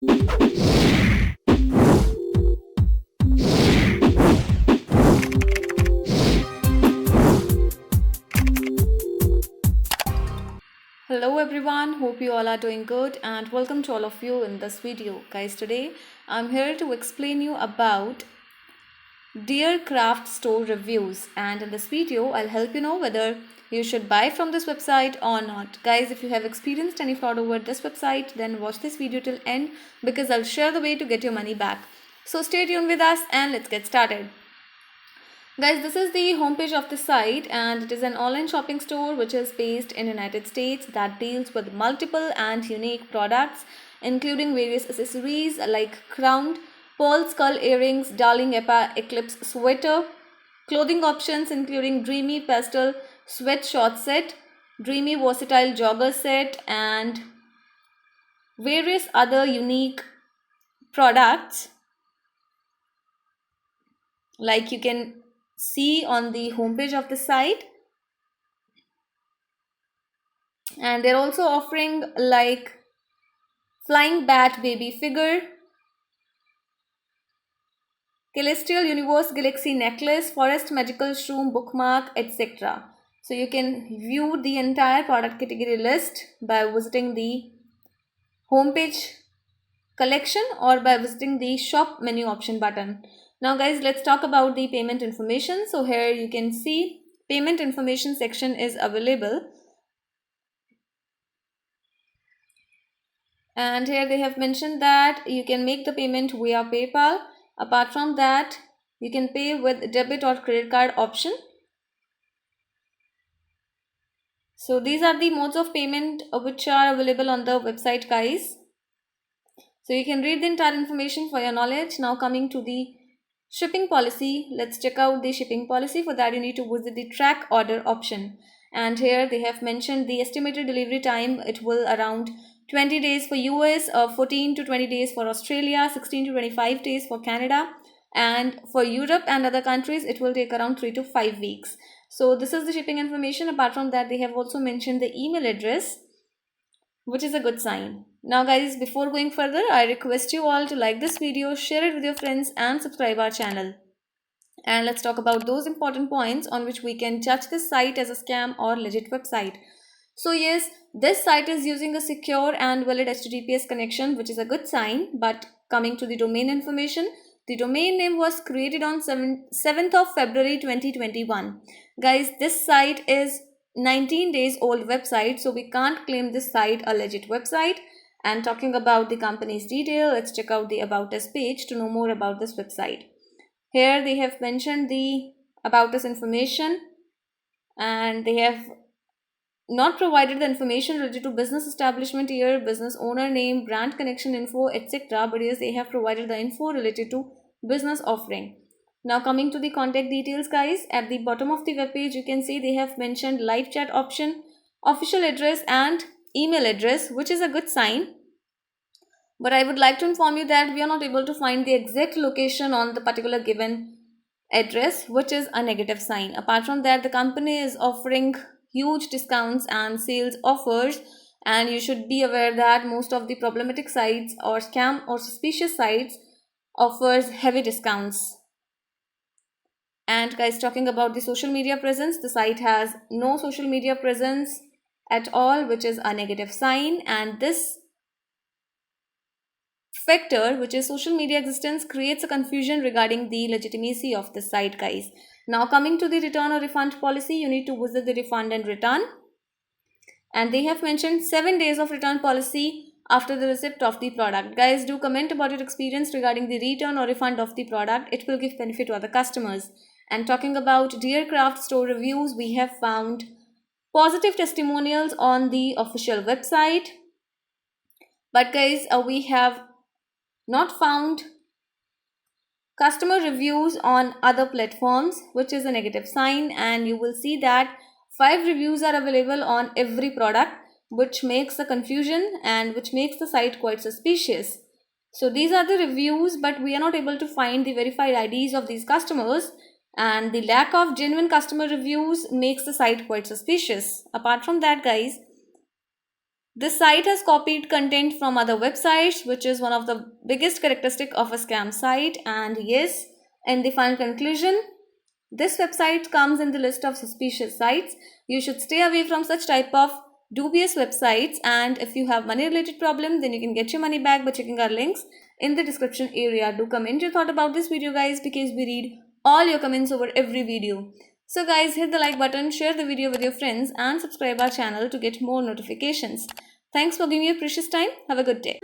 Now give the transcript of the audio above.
Hello everyone, hope you all are doing good and welcome to all of you in this video. Guys, today I'm here to explain you about Dear Craft Store reviews, and in this video I'll help you know whether you should buy from this website or not. Guys, if you have experienced any fraud over this website, then watch this video till end because I'll share the way to get your money back. So stay tuned with us and let's get started. Guys, this is the homepage of the site and it is an online shopping store which is based in United States that deals with multiple and unique products including various accessories like crown, pearl skull earrings, darling eclipse sweater, clothing options including dreamy pastel sweatshirt set, dreamy versatile jogger set and various other unique products like you can see on the homepage of the site. And they're also offering like flying bat baby figure, celestial universe galaxy necklace, forest magical shroom bookmark, etc. So you can view the entire product category list by visiting the homepage collection or by visiting the shop menu option button. Now guys, let's talk about the payment information. So here you can see payment information section is available. And here they have mentioned that you can make the payment via PayPal. Apart from that, you can pay with debit or credit card option. So these are the modes of payment which are available on the website, guys. So you can read the entire information for your knowledge. Now coming to the shipping policy, let's check out the shipping policy. For that you need to visit the track order option. And here they have mentioned the estimated delivery time. It will around 20 days for US, 14 to 20 days for Australia, 16 to 25 days for Canada, and for Europe and other countries it will take around 3 to 5 weeks. So this is the shipping information. Apart from that, they have also mentioned the email address, which is a good sign. Now guys, before going further, I request you all to like this video, share it with your friends and subscribe our channel. And let's talk about those important points on which we can judge this site as a scam or legit website. So yes, this site is using a secure and valid HTTPS connection, which is a good sign. But coming to the domain information, the domain name was created on 7th of February 2021. Guys, this site is 19 days old website, so we can't claim this site a legit website. And talking about the company's detail, let's check out the About Us page to know more about this website. Here they have mentioned the About Us information, and they have not provided the information related to business establishment year, business owner name, brand connection info, etc. But yes, they have provided the info related to business offering. Now coming to the contact details, guys, at the bottom of the web page you can see they have mentioned live chat option, official address and email address, which is a good sign. But I would like to inform you that we are not able to find the exact location on the particular given address, which is a negative sign. Apart from that, the company is offering huge discounts and sales offers, and you should be aware that most of the problematic sites or scam or suspicious sites offers heavy discounts. And guys, talking about the social media presence, the site has no social media presence at all, which is a negative sign. And this factor, which is social media existence, creates a confusion regarding the legitimacy of the site, guys. Now coming to the return or refund policy, you need to visit the refund and return, and they have mentioned 7 days of return policy after the receipt of the product. Guys, do comment about your experience regarding the return or refund of the product. It will give benefit to other customers. And talking about Dear Craft store reviews, we have found positive testimonials on the official website, but guys, we have not found customer reviews on other platforms, which is a negative sign. And you will see that 5 reviews are available on every product, which makes a confusion and which makes the site quite suspicious. So these are the reviews, but we are not able to find the verified IDs of these customers, and the lack of genuine customer reviews makes the site quite suspicious. Apart from that, guys, This site has copied content from other websites, which is one of the biggest characteristic of a scam site. And yes, in the final conclusion, this website comes in the list of suspicious sites. You should stay away from such type of dubious websites, and if you have money related problem, then you can get your money back by checking our links in the description area. Do comment your thought about this video, guys, because we read all your comments over every video. So guys, hit the like button, share the video with your friends, and subscribe our channel to get more notifications. Thanks for giving your precious time. Have a good day.